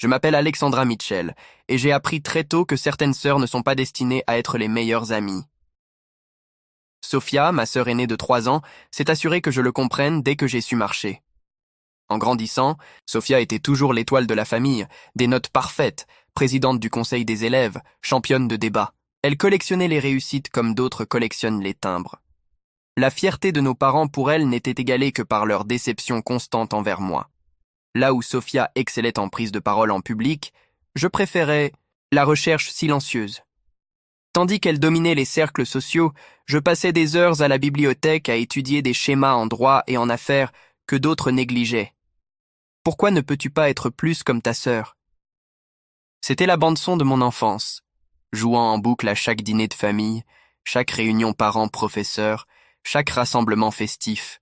Je m'appelle Alexandra Mitchell, et j'ai appris très tôt que certaines sœurs ne sont pas destinées à être les meilleures amies. Sophia, ma sœur aînée de 3 ans, s'est assurée que je le comprenne dès que j'ai su marcher. En grandissant, Sophia était toujours l'étoile de la famille, des notes parfaites, présidente du conseil des élèves, championne de débat. Elle collectionnait les réussites comme d'autres collectionnent les timbres. La fierté de nos parents pour elle n'était égalée que par leur déception constante envers moi. Là où Sophia excellait en prise de parole en public, je préférais la recherche silencieuse. Tandis qu'elle dominait les cercles sociaux, je passais des heures à la bibliothèque à étudier des schémas en droit et en affaires que d'autres négligeaient. Pourquoi ne peux-tu pas être plus comme ta sœur? C'était la bande-son de mon enfance, jouant en boucle à chaque dîner de famille, chaque réunion parents-professeurs, chaque rassemblement festif.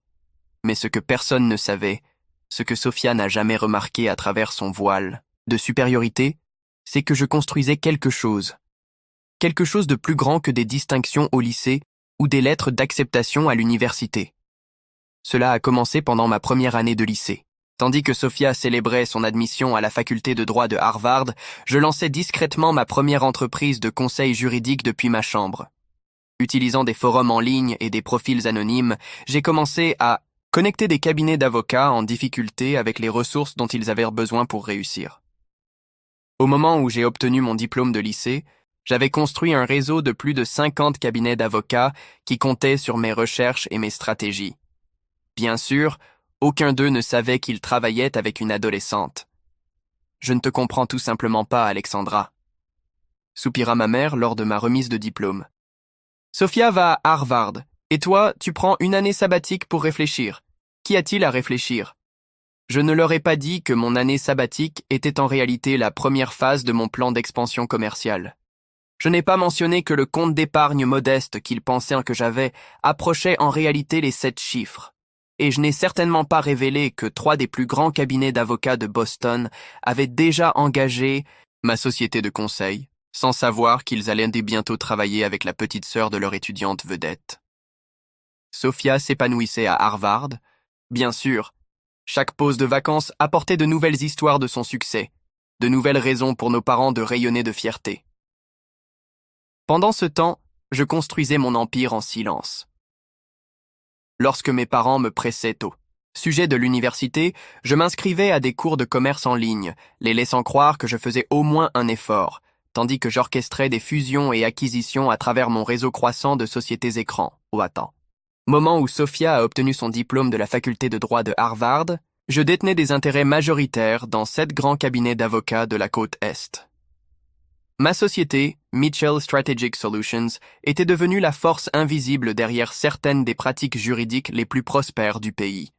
Mais ce que personne ne savait, ce que Sophia n'a jamais remarqué à travers son voile de supériorité, c'est que je construisais quelque chose de plus grand que des distinctions au lycée ou des lettres d'acceptation à l'université. Cela a commencé pendant ma première année de lycée. Tandis que Sophia célébrait son admission à la faculté de droit de Harvard, je lançais discrètement ma première entreprise de conseil juridique depuis ma chambre. Utilisant des forums en ligne et des profils anonymes, j'ai commencé à connecter des cabinets d'avocats en difficulté avec les ressources dont ils avaient besoin pour réussir. Au moment où j'ai obtenu mon diplôme de lycée, j'avais construit un réseau de plus de 50 cabinets d'avocats qui comptaient sur mes recherches et mes stratégies. Bien sûr, aucun d'eux ne savait qu'il travaillait avec une adolescente. Je ne te comprends tout simplement pas, Alexandra, soupira ma mère lors de ma remise de diplôme. Sophia va à Harvard, et toi, tu prends une année sabbatique pour réfléchir. Qu'y a-t-il à réfléchir? Je ne leur ai pas dit que mon année sabbatique était en réalité la première phase de mon plan d'expansion commerciale. Je n'ai pas mentionné que le compte d'épargne modeste qu'ils pensaient que j'avais approchait en réalité les 7 chiffres. Et je n'ai certainement pas révélé que 3 des plus grands cabinets d'avocats de Boston avaient déjà engagé ma société de conseil, sans savoir qu'ils allaient bientôt travailler avec la petite sœur de leur étudiante vedette. Sophia s'épanouissait à Harvard. Bien sûr, chaque pause de vacances apportait de nouvelles histoires de son succès, de nouvelles raisons pour nos parents de rayonner de fierté. Pendant ce temps, je construisais mon empire en silence. Lorsque mes parents me pressaient au sujet de l'université, je m'inscrivais à des cours de commerce en ligne, les laissant croire que je faisais au moins un effort, tandis que j'orchestrais des fusions et acquisitions à travers mon réseau croissant de sociétés écrans, ou attends. Moment où Sophia a obtenu son diplôme de la faculté de droit de Harvard, je détenais des intérêts majoritaires dans 7 grands cabinets d'avocats de la côte Est. Ma société, Mitchell Strategic Solutions, était devenue la force invisible derrière certaines des pratiques juridiques les plus prospères du pays.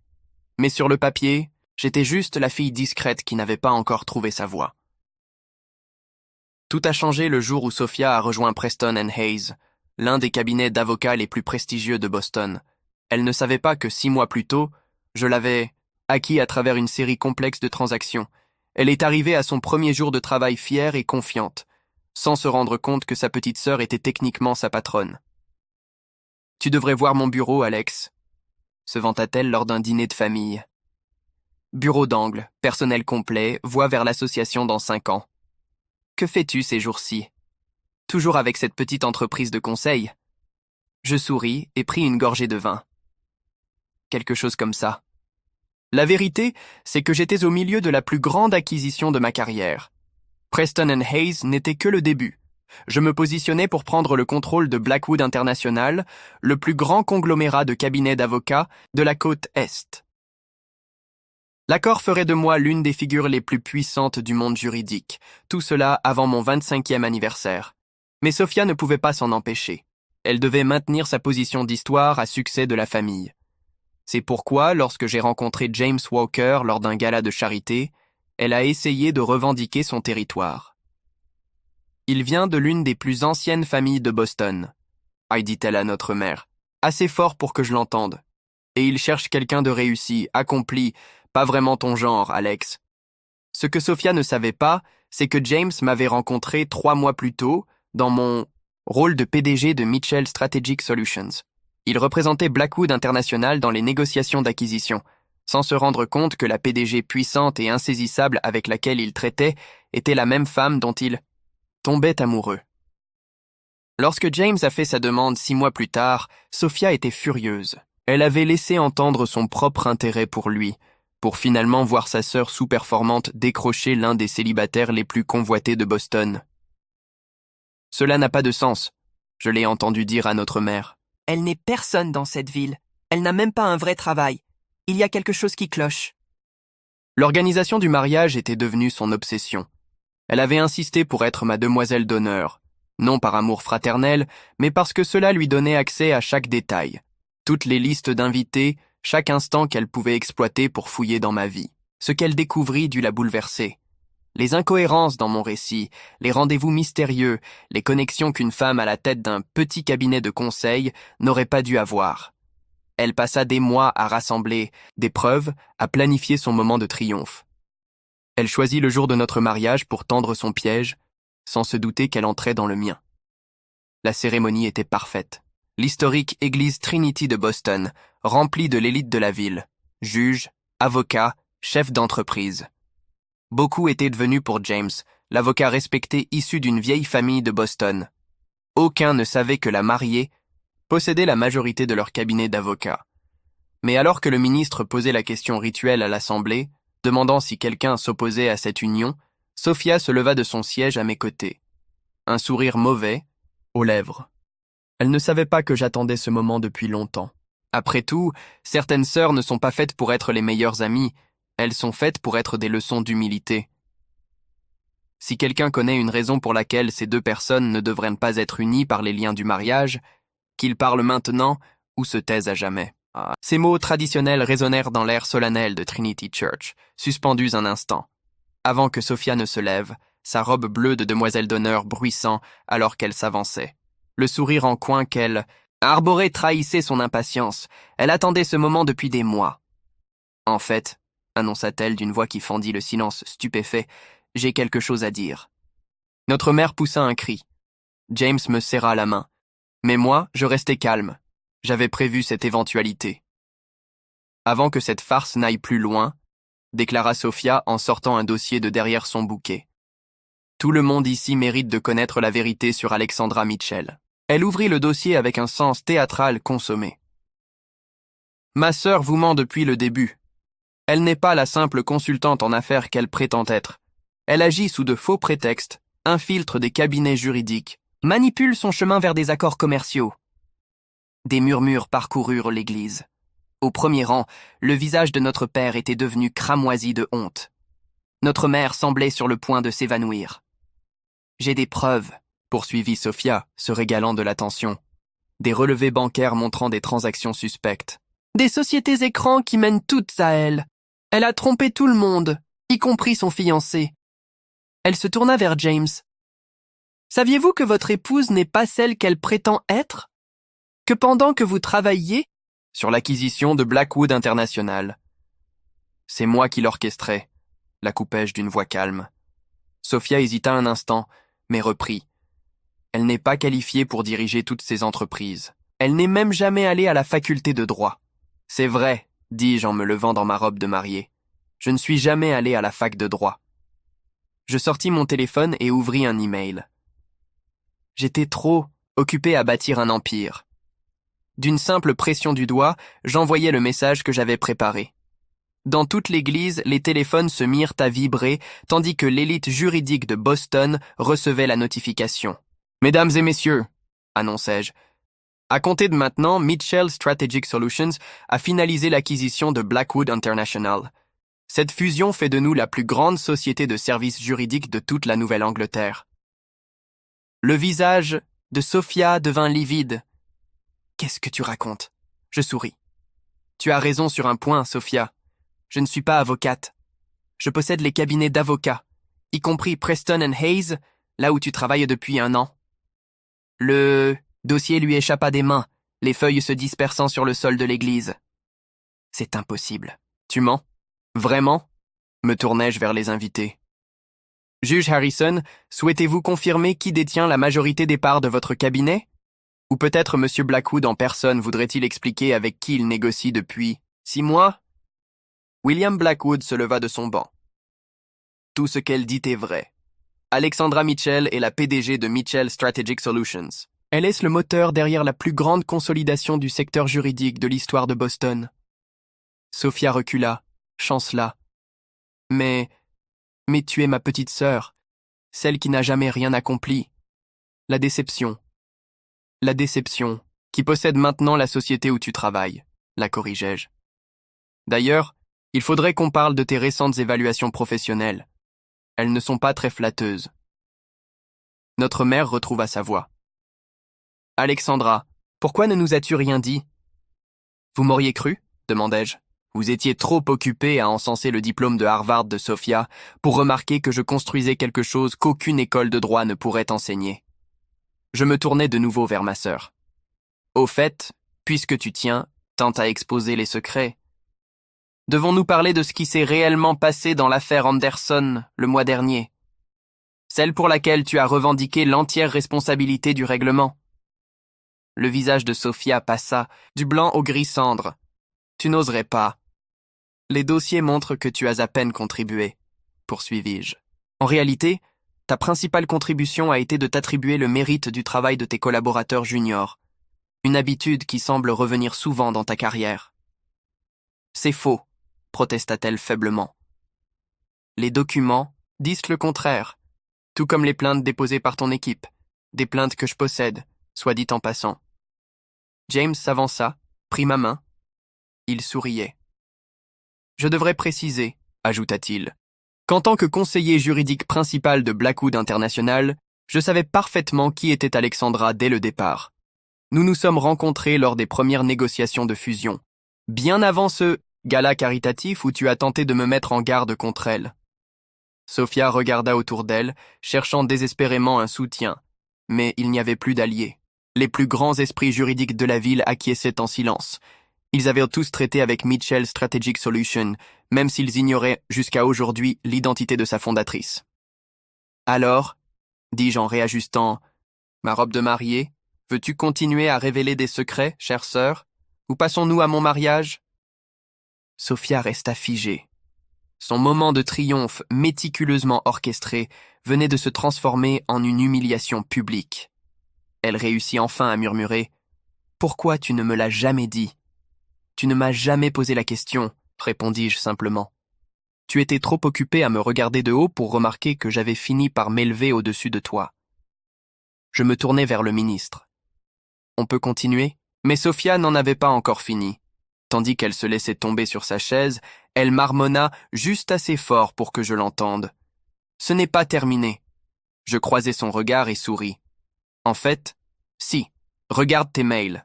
Mais sur le papier, j'étais juste la fille discrète qui n'avait pas encore trouvé sa voie. Tout a changé le jour où Sophia a rejoint Preston & Hayes, l'un des cabinets d'avocats les plus prestigieux de Boston. Elle ne savait pas que 6 mois plus tôt, je l'avais acquis à travers une série complexe de transactions. Elle est arrivée à son premier jour de travail fière et confiante, sans se rendre compte que sa petite sœur était techniquement sa patronne. « Tu devrais voir mon bureau, Alex », se vanta-t-elle lors d'un dîner de famille. Bureau d'angle, personnel complet, voie vers l'association dans 5 ans. Que fais-tu ces jours-ci? Toujours avec cette petite entreprise de conseil? Je souris et pris une gorgée de vin. Quelque chose comme ça. La vérité, c'est que j'étais au milieu de la plus grande acquisition de ma carrière. Preston & Hayes n'était que le début. Je me positionnais pour prendre le contrôle de Blackwood International, le plus grand conglomérat de cabinets d'avocats de la côte Est. L'accord ferait de moi l'une des figures les plus puissantes du monde juridique, tout cela avant mon 25e anniversaire. Mais Sophia ne pouvait pas s'en empêcher. Elle devait maintenir sa position d'histoire à succès de la famille. C'est pourquoi, lorsque j'ai rencontré James Walker lors d'un gala de charité, elle a essayé de revendiquer son territoire. Il vient de l'une des plus anciennes familles de Boston, dit-elle à notre mère, assez fort pour que je l'entende. Et il cherche quelqu'un de réussi, accompli, pas vraiment ton genre, Alex. Ce que Sophia ne savait pas, c'est que James m'avait rencontré 3 mois plus tôt dans mon rôle de PDG de Mitchell Strategic Solutions. Il représentait Blackwood International dans les négociations d'acquisition. sans se rendre compte que la PDG puissante et insaisissable avec laquelle il traitait était la même femme dont il tombait amoureux. Lorsque James a fait sa demande 6 mois plus tard, Sophia était furieuse. Elle avait laissé entendre son propre intérêt pour lui, pour finalement voir sa sœur sous-performante décrocher l'un des célibataires les plus convoités de Boston. « Cela n'a pas de sens », je l'ai entendu dire à notre mère. « Elle n'est personne dans cette ville. Elle n'a même pas un vrai travail. Il y a quelque chose qui cloche. » L'organisation du mariage était devenue son obsession. Elle avait insisté pour être ma demoiselle d'honneur, non par amour fraternel, mais parce que cela lui donnait accès à chaque détail, toutes les listes d'invités, chaque instant qu'elle pouvait exploiter pour fouiller dans ma vie. Ce qu'elle découvrit dut la bouleverser. Les incohérences dans mon récit, les rendez-vous mystérieux, les connexions qu'une femme à la tête d'un petit cabinet de conseil n'aurait pas dû avoir. Elle passa des mois à rassembler des preuves, à planifier son moment de triomphe. Elle choisit le jour de notre mariage pour tendre son piège, sans se douter qu'elle entrait dans le mien. La cérémonie était parfaite. L'historique église Trinity de Boston, remplie de l'élite de la ville, juges, avocats, chefs d'entreprise. Beaucoup étaient devenus pour James, l'avocat respecté issu d'une vieille famille de Boston. Aucun ne savait que la mariée possédait la majorité de leur cabinet d'avocats. Mais alors que le ministre posait la question rituelle à l'Assemblée, demandant si quelqu'un s'opposait à cette union, Sophia se leva de son siège à mes côtés. Un sourire mauvais, aux lèvres. Elle ne savait pas que j'attendais ce moment depuis longtemps. Après tout, certaines sœurs ne sont pas faites pour être les meilleures amies, elles sont faites pour être des leçons d'humilité. Si quelqu'un connaît une raison pour laquelle ces deux personnes ne devraient pas être unies par les liens du mariage, qu'il parle maintenant ou se taise à jamais. Ces mots traditionnels résonnèrent dans l'air solennel de Trinity Church, suspendus un instant. Avant que Sophia ne se lève, sa robe bleue de demoiselle d'honneur bruissant alors qu'elle s'avançait. Le sourire en coin qu'elle arborait trahissait son impatience. Elle attendait ce moment depuis des mois. « En fait, » annonça-t-elle d'une voix qui fendit le silence stupéfait, « j'ai quelque chose à dire. » Notre mère poussa un cri. James me serra la main. Mais moi, je restais calme. J'avais prévu cette éventualité. « Avant que cette farce n'aille plus loin, » déclara Sophia en sortant un dossier de derrière son bouquet. « Tout le monde ici mérite de connaître la vérité sur Alexandra Mitchell. » Elle ouvrit le dossier avec un sens théâtral consommé. « Ma sœur vous ment depuis le début. Elle n'est pas la simple consultante en affaires qu'elle prétend être. Elle agit sous de faux prétextes, infiltre des cabinets juridiques, manipule son chemin vers des accords commerciaux. » Des murmures parcoururent l'église. Au premier rang, le visage de notre père était devenu cramoisi de honte. Notre mère semblait sur le point de s'évanouir. « J'ai des preuves, » poursuivit Sophia, se régalant de l'attention. Des relevés bancaires montrant des transactions suspectes. Des sociétés écrans qui mènent toutes à elle. Elle a trompé tout le monde, y compris son fiancé. Elle se tourna vers James. Saviez-vous que votre épouse n'est pas celle qu'elle prétend être? Que pendant que vous travailliez sur l'acquisition de Blackwood International. C'est moi qui l'orchestrais, la coupai-je d'une voix calme. Sophia hésita un instant, mais reprit. Elle n'est pas qualifiée pour diriger toutes ces entreprises. Elle n'est même jamais allée à la faculté de droit. C'est vrai, dis-je en me levant dans ma robe de mariée. Je ne suis jamais allé à la fac de droit. Je sortis mon téléphone et ouvris un email. J'étais trop occupé à bâtir un empire. D'une simple pression du doigt, j'envoyai le message que j'avais préparé. Dans toute l'église, les téléphones se mirent à vibrer, tandis que l'élite juridique de Boston recevait la notification. « Mesdames et messieurs, » annonçai-je, « à compter de maintenant, Mitchell Strategic Solutions a finalisé l'acquisition de Blackwood International. Cette fusion fait de nous la plus grande société de services juridiques de toute la Nouvelle-Angleterre. » Le visage de Sophia devint livide. « Qu'est-ce que tu racontes ?» Je souris. « Tu as raison sur un point, Sophia. Je ne suis pas avocate. Je possède les cabinets d'avocats, y compris Preston & Hayes, là où tu travailles depuis 1 an. Le dossier lui échappa des mains, les feuilles se dispersant sur le sol de l'église. C'est impossible. Tu mens? Vraiment? Me tournai-je vers les invités. Juge Harrison, souhaitez-vous confirmer qui détient la majorité des parts de votre cabinet? Ou peut-être M. Blackwood en personne voudrait-il expliquer avec qui il négocie depuis 6 mois? William Blackwood se leva de son banc. Tout ce qu'elle dit est vrai. Alexandra Mitchell est la PDG de Mitchell Strategic Solutions. Elle est le moteur derrière la plus grande consolidation du secteur juridique de l'histoire de Boston. Sophia recula, chancela. Mais tu es ma petite sœur, celle qui n'a jamais rien accompli. La déception, qui possède maintenant la société où tu travailles, la corrigeai-je. D'ailleurs, il faudrait qu'on parle de tes récentes évaluations professionnelles. Elles ne sont pas très flatteuses. Notre mère retrouva sa voix. Alexandra, pourquoi ne nous as-tu rien dit? Vous m'auriez cru? Demandai-je. Vous étiez trop occupée à encenser le diplôme de Harvard de Sophia pour remarquer que je construisais quelque chose qu'aucune école de droit ne pourrait enseigner. Je me tournai de nouveau vers ma sœur. Au fait, puisque tu tiens tant à exposer les secrets, devons-nous parler de ce qui s'est réellement passé dans l'affaire Anderson le mois dernier? Celle pour laquelle tu as revendiqué l'entière responsabilité du règlement. Le visage de Sophia passa du blanc au gris cendre. Tu n'oserais pas. Les dossiers montrent que tu as à peine contribué, poursuivis-je. En réalité, ta principale contribution a été de t'attribuer le mérite du travail de tes collaborateurs juniors, une habitude qui semble revenir souvent dans ta carrière. C'est faux, protesta-t-elle faiblement. Les documents disent le contraire, tout comme les plaintes déposées par ton équipe, des plaintes que je possède, soit dit en passant. James s'avança, prit ma main. Il souriait. Je devrais préciser, ajouta-t-il, qu'en tant que conseiller juridique principal de Blackwood International, je savais parfaitement qui était Alexandra dès le départ. Nous nous sommes rencontrés lors des premières négociations de fusion, bien avant ce gala caritatif où tu as tenté de me mettre en garde contre elle. Sophia regarda autour d'elle, cherchant désespérément un soutien, mais il n'y avait plus d'alliés. Les plus grands esprits juridiques de la ville acquiesçaient en silence. Ils avaient tous traité avec Mitchell Strategic Solutions, même s'ils ignoraient jusqu'à aujourd'hui l'identité de sa fondatrice. Alors, dis-je en réajustant ma robe de mariée, veux-tu continuer à révéler des secrets, chère sœur, ou passons-nous à mon mariage? Sophia resta figée. Son moment de triomphe méticuleusement orchestré venait de se transformer en une humiliation publique. Elle réussit enfin à murmurer « Pourquoi tu ne me l'as jamais dit ?»« Tu ne m'as jamais posé la question, » répondis-je simplement. « Tu étais trop occupé à me regarder de haut pour remarquer que j'avais fini par m'élever au-dessus de toi. » Je me tournai vers le ministre. « On peut continuer ?» Mais Sophia n'en avait pas encore fini. Tandis qu'elle se laissait tomber sur sa chaise, elle marmonna juste assez fort pour que je l'entende. « Ce n'est pas terminé. » Je croisai son regard et souris. En fait, si, regarde tes mails.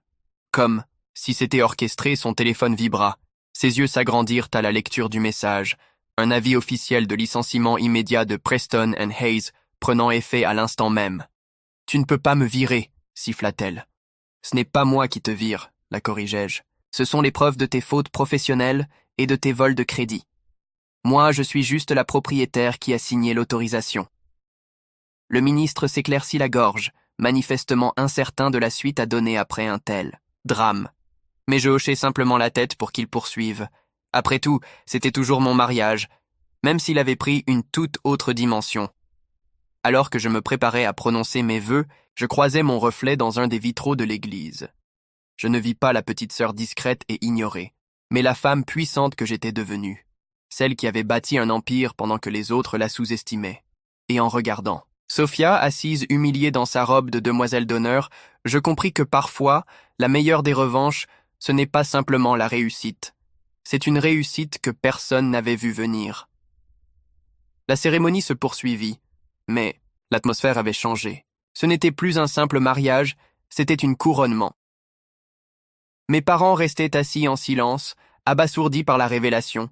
Comme, si c'était orchestré, son téléphone vibra. Ses yeux s'agrandirent à la lecture du message. Un avis officiel de licenciement immédiat de Preston and Hayes prenant effet à l'instant même. « Tu ne peux pas me virer, siffla-t-elle. « Ce n'est pas moi qui te vire, la corrigeai-je. Ce sont les preuves de tes fautes professionnelles et de tes vols de crédit. Moi, je suis juste la propriétaire qui a signé l'autorisation. » Le ministre s'éclaircit la gorge, manifestement incertain de la suite à donner après un tel drame. Mais je hochai simplement la tête pour qu'il poursuive. Après tout, c'était toujours mon mariage, même s'il avait pris une toute autre dimension. Alors que je me préparais à prononcer mes vœux, je croisai mon reflet dans un des vitraux de l'église. Je ne vis pas la petite sœur discrète et ignorée, mais la femme puissante que j'étais devenue, celle qui avait bâti un empire pendant que les autres la sous-estimaient. Et en regardant Sophia, assise humiliée dans sa robe de demoiselle d'honneur, je compris que parfois, la meilleure des revanches, ce n'est pas simplement la réussite. C'est une réussite que personne n'avait vue venir. La cérémonie se poursuivit, mais l'atmosphère avait changé. Ce n'était plus un simple mariage, c'était un couronnement. Mes parents restaient assis en silence, abasourdis par la révélation.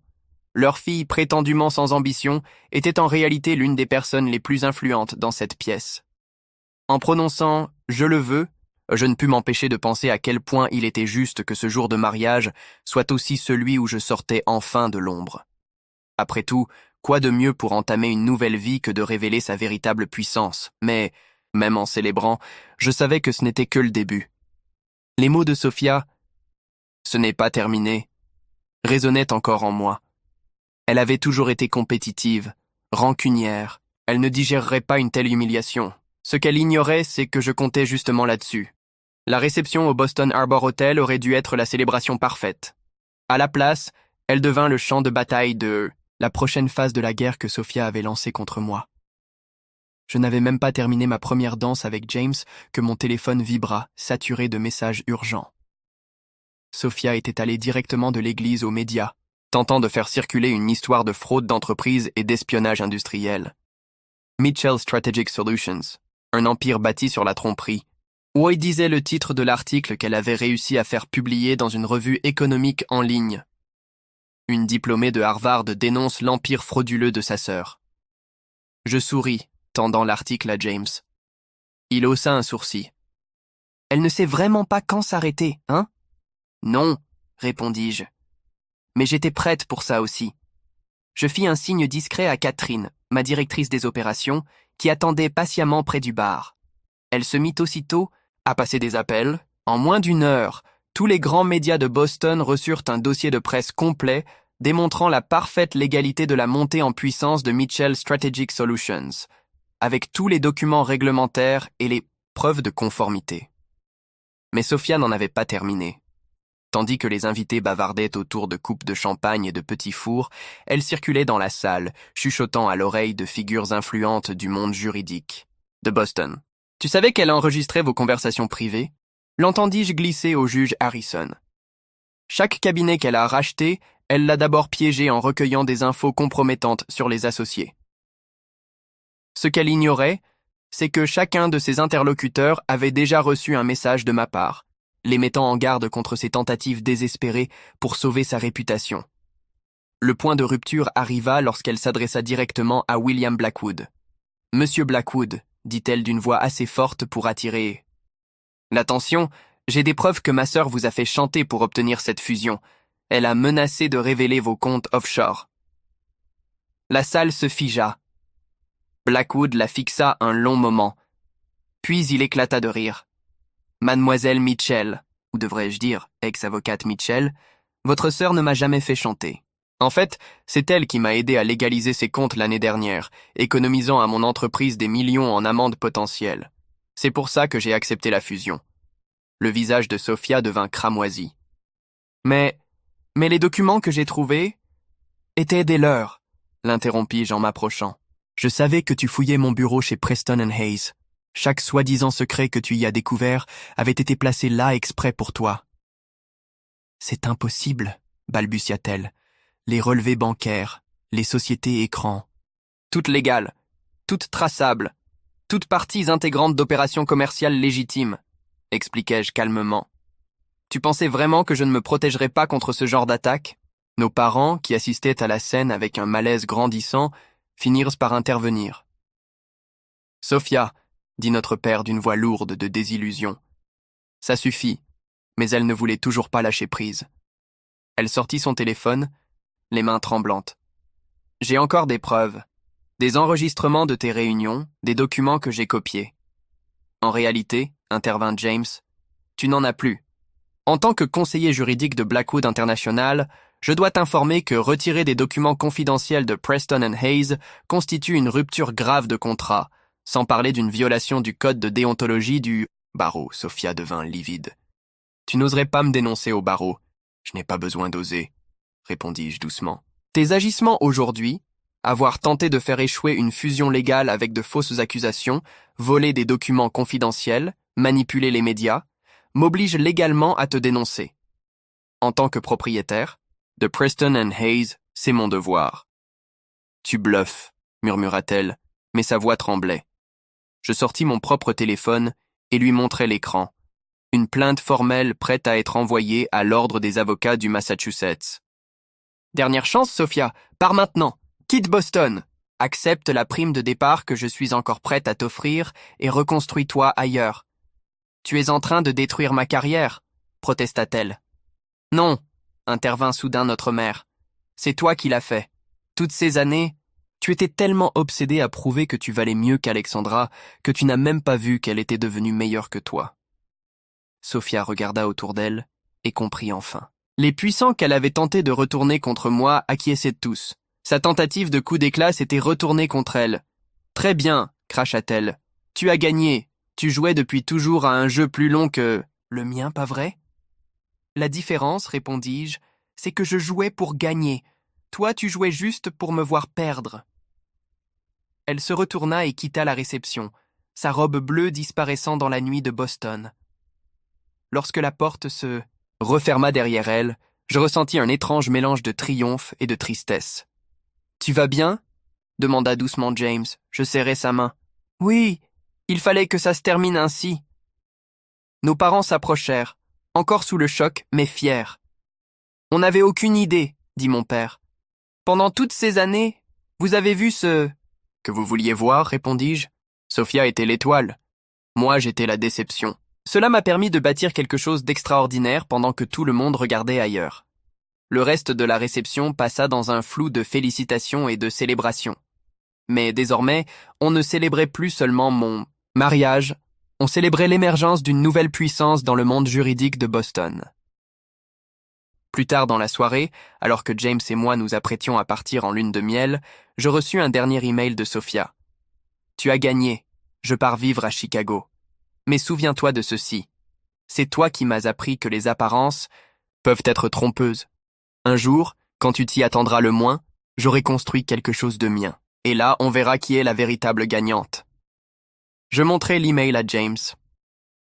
Leur fille, prétendument sans ambition, était en réalité l'une des personnes les plus influentes dans cette pièce. En prononçant « je le veux », je ne pus m'empêcher de penser à quel point il était juste que ce jour de mariage soit aussi celui où je sortais enfin de l'ombre. Après tout, quoi de mieux pour entamer une nouvelle vie que de révéler sa véritable puissance, mais, même en célébrant, je savais que ce n'était que le début. Les mots de Sophia « ce n'est pas terminé » résonnaient encore en moi. Elle avait toujours été compétitive, rancunière. Elle ne digérerait pas une telle humiliation. Ce qu'elle ignorait, c'est que je comptais justement là-dessus. La réception au Boston Harbor Hotel aurait dû être la célébration parfaite. À la place, elle devint le champ de bataille de la prochaine phase de la guerre que Sophia avait lancée contre moi. Je n'avais même pas terminé ma première danse avec James que mon téléphone vibra, saturé de messages urgents. Sophia était allée directement de l'église aux médias, tentant de faire circuler une histoire de fraude d'entreprise et d'espionnage industriel. Mitchell Strategic Solutions, un empire bâti sur la tromperie, où il disait le titre de l'article qu'elle avait réussi à faire publier dans une revue économique en ligne. Une diplômée de Harvard dénonce l'empire frauduleux de sa sœur. Je souris, tendant l'article à James. Il haussa un sourcil. « Elle ne sait vraiment pas quand s'arrêter, hein ?»« Non, répondis-je. Mais j'étais prête pour ça aussi. » Je fis un signe discret à Catherine, ma directrice des opérations, qui attendait patiemment près du bar. Elle se mit aussitôt à passer des appels. En moins d'une heure, tous les grands médias de Boston reçurent un dossier de presse complet démontrant la parfaite légalité de la montée en puissance de Mitchell Strategic Solutions, avec tous les documents réglementaires et les preuves de conformité. Mais Sophia n'en avait pas terminé. Tandis que les invités bavardaient autour de coupes de champagne et de petits fours, elle circulait dans la salle, chuchotant à l'oreille de figures influentes du monde juridique. De Boston. « Tu savais qu'elle enregistrait vos conversations privées ?» L'entendis-je glisser au juge Harrison. Chaque cabinet qu'elle a racheté, elle l'a d'abord piégé en recueillant des infos compromettantes sur les associés. Ce qu'elle ignorait, c'est que chacun de ses interlocuteurs avait déjà reçu un message de ma part, les mettant en garde contre ses tentatives désespérées pour sauver sa réputation. Le point de rupture arriva lorsqu'elle s'adressa directement à William Blackwood. « Monsieur Blackwood », dit-elle d'une voix assez forte pour attirer l'attention, « j'ai des preuves que ma sœur vous a fait chanter pour obtenir cette fusion. Elle a menacé de révéler vos comptes offshore. » La salle se figea. Blackwood la fixa un long moment. Puis il éclata de rire. « Mademoiselle Mitchell, ou devrais-je dire, ex-avocate Mitchell, votre sœur ne m'a jamais fait chanter. En fait, c'est elle qui m'a aidé à légaliser ses comptes l'année dernière, économisant à mon entreprise des millions en amendes potentielles. C'est pour ça que j'ai accepté la fusion. » Le visage de Sophia devint cramoisi. « Mais les documents que j'ai trouvés étaient des leurs, » l'interrompis-je en m'approchant. « Je savais que tu fouillais mon bureau chez Preston & Hayes. Chaque soi-disant secret que tu y as découvert avait été placé là exprès pour toi. »« C'est impossible, » balbutia-t-elle. « Les relevés bancaires, les sociétés écrans. Toutes légales, toutes traçables, toutes parties intégrantes d'opérations commerciales légitimes, » expliquai-je calmement. « Tu pensais vraiment que je ne me protégerais pas contre ce genre d'attaque ?» Nos parents, qui assistaient à la scène avec un malaise grandissant, finirent par intervenir. « Sophia, » dit notre père d'une voix lourde de désillusion. Ça suffit, mais elle ne voulait toujours pas lâcher prise. Elle sortit son téléphone, les mains tremblantes. « J'ai encore des preuves, des enregistrements de tes réunions, des documents que j'ai copiés. » En réalité, intervint James, tu n'en as plus. En tant que conseiller juridique de Blackwood International, je dois t'informer que retirer des documents confidentiels de Preston & Hayes constitue une rupture grave de contrat, sans parler d'une violation du code de déontologie du barreau. Sophia devint livide. Tu n'oserais pas me dénoncer au barreau. Je n'ai pas besoin d'oser, répondis-je doucement. Tes agissements aujourd'hui, avoir tenté de faire échouer une fusion légale avec de fausses accusations, voler des documents confidentiels, manipuler les médias, m'obligent légalement à te dénoncer. En tant que propriétaire, de Preston & Hayes, c'est mon devoir. Tu bluffes, murmura-t-elle, mais sa voix tremblait. Je sortis mon propre téléphone et lui montrai l'écran. Une plainte formelle prête à être envoyée à l'ordre des avocats du Massachusetts. Dernière chance, Sophia, pars maintenant. Quitte Boston. Accepte la prime de départ que je suis encore prête à t'offrir et reconstruis-toi ailleurs. Tu es en train de détruire ma carrière, protesta-t-elle. Non, intervint soudain notre mère. C'est toi qui l'as fait. Toutes ces années, tu étais tellement obsédée à prouver que tu valais mieux qu'Alexandra que tu n'as même pas vu qu'elle était devenue meilleure que toi. Sophia regarda autour d'elle et comprit enfin. Les puissants qu'elle avait tenté de retourner contre moi acquiesçaient tous. Sa tentative de coup d'éclat s'était retournée contre elle. « Très bien, cracha-t-elle. Tu as gagné. Tu jouais depuis toujours à un jeu plus long que... » « Le mien, pas vrai ?»« La différence, répondis-je, c'est que je jouais pour gagner. Toi, tu jouais juste pour me voir perdre. » Elle se retourna et quitta la réception, sa robe bleue disparaissant dans la nuit de Boston. Lorsque la porte se referma derrière elle, je ressentis un étrange mélange de triomphe et de tristesse. « Tu vas bien ?» demanda doucement James. Je serrai sa main. « Oui, il fallait que ça se termine ainsi. » Nos parents s'approchèrent, encore sous le choc, mais fiers. « On n'avait aucune idée, » dit mon père. « Pendant toutes ces années, vous avez vu ce... » « Que vous vouliez voir, répondis-je. Sophia était l'étoile. Moi, j'étais la déception. Cela m'a permis de bâtir quelque chose d'extraordinaire pendant que tout le monde regardait ailleurs. Le reste de la réception passa dans un flou de félicitations et de célébrations. Mais désormais, on ne célébrait plus seulement mon mariage, on célébrait l'émergence d'une nouvelle puissance dans le monde juridique de Boston. Plus tard dans la soirée, alors que James et moi nous apprêtions à partir en lune de miel, je reçus un dernier email de Sophia. « Tu as gagné. Je pars vivre à Chicago. Mais souviens-toi de ceci. C'est toi qui m'as appris que les apparences peuvent être trompeuses. Un jour, quand tu t'y attendras le moins, j'aurai construit quelque chose de mien. Et là, on verra qui est la véritable gagnante. » Je montrai l'email à James.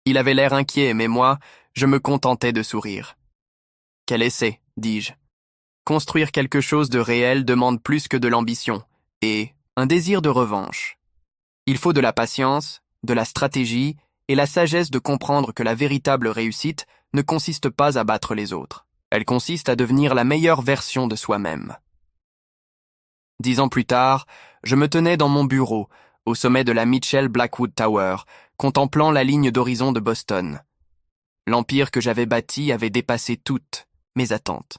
Il avait l'air inquiet, mais moi, je me contentais de sourire. « Quel essai, dis-je. Construire quelque chose de réel demande plus que de l'ambition, et un désir de revanche. Il faut de la patience, de la stratégie et la sagesse de comprendre que la véritable réussite ne consiste pas à battre les autres. Elle consiste à devenir la meilleure version de soi-même. 10 ans plus tard, je me tenais dans mon bureau, au sommet de la Mitchell Blackwood Tower, contemplant la ligne d'horizon de Boston. L'empire que j'avais bâti avait dépassé toutes mes attentes.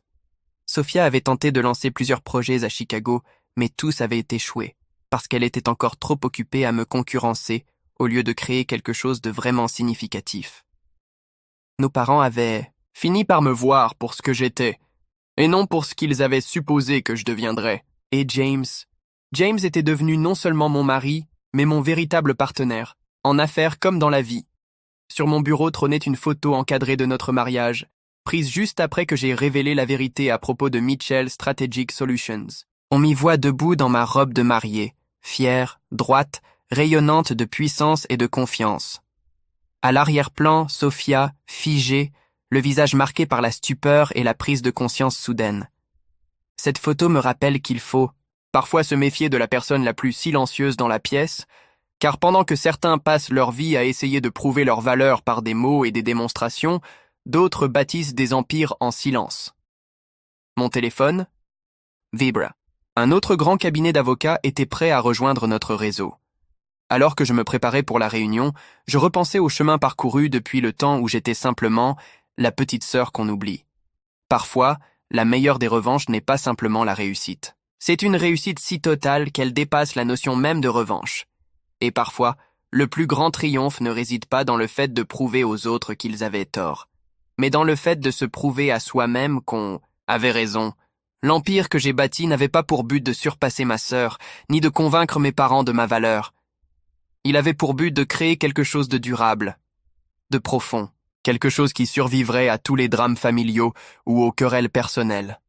Sophia avait tenté de lancer plusieurs projets à Chicago, mais tous avaient échoué, parce qu'elle était encore trop occupée à me concurrencer au lieu de créer quelque chose de vraiment significatif. Nos parents avaient fini par me voir pour ce que j'étais, et non pour ce qu'ils avaient supposé que je deviendrais. Et James était devenu non seulement mon mari, mais mon véritable partenaire, en affaires comme dans la vie. Sur mon bureau trônait une photo encadrée de notre mariage, prise juste après que j'ai révélé la vérité à propos de Mitchell Strategic Solutions. On m'y voit debout dans ma robe de mariée, fière, droite, rayonnante de puissance et de confiance. À l'arrière-plan, Sophia, figée, le visage marqué par la stupeur et la prise de conscience soudaine. Cette photo me rappelle qu'il faut parfois se méfier de la personne la plus silencieuse dans la pièce, car pendant que certains passent leur vie à essayer de prouver leur valeur par des mots et des démonstrations, d'autres bâtissent des empires en silence. Mon téléphone vibra. Un autre grand cabinet d'avocats était prêt à rejoindre notre réseau. Alors que je me préparais pour la réunion, je repensais au chemin parcouru depuis le temps où j'étais simplement la petite sœur qu'on oublie. Parfois, la meilleure des revanches n'est pas simplement la réussite. C'est une réussite si totale qu'elle dépasse la notion même de revanche. Et parfois, le plus grand triomphe ne réside pas dans le fait de prouver aux autres qu'ils avaient tort, mais dans le fait de se prouver à soi-même qu'on avait raison. L'empire que j'ai bâti n'avait pas pour but de surpasser ma sœur, ni de convaincre mes parents de ma valeur. Il avait pour but de créer quelque chose de durable, de profond, quelque chose qui survivrait à tous les drames familiaux ou aux querelles personnelles.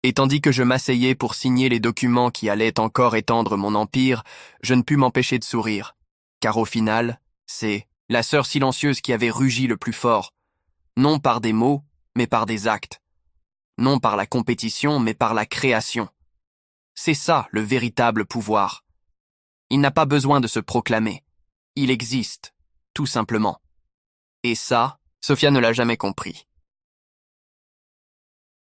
Et tandis que je m'asseyais pour signer les documents qui allaient encore étendre mon empire, je ne pus m'empêcher de sourire, car au final, c'est la sœur silencieuse qui avait rugi le plus fort, non par des mots, mais par des actes, non par la compétition, mais par la création. C'est ça le véritable pouvoir. Il n'a pas besoin de se proclamer. Il existe, tout simplement. Et ça, Sophia ne l'a jamais compris.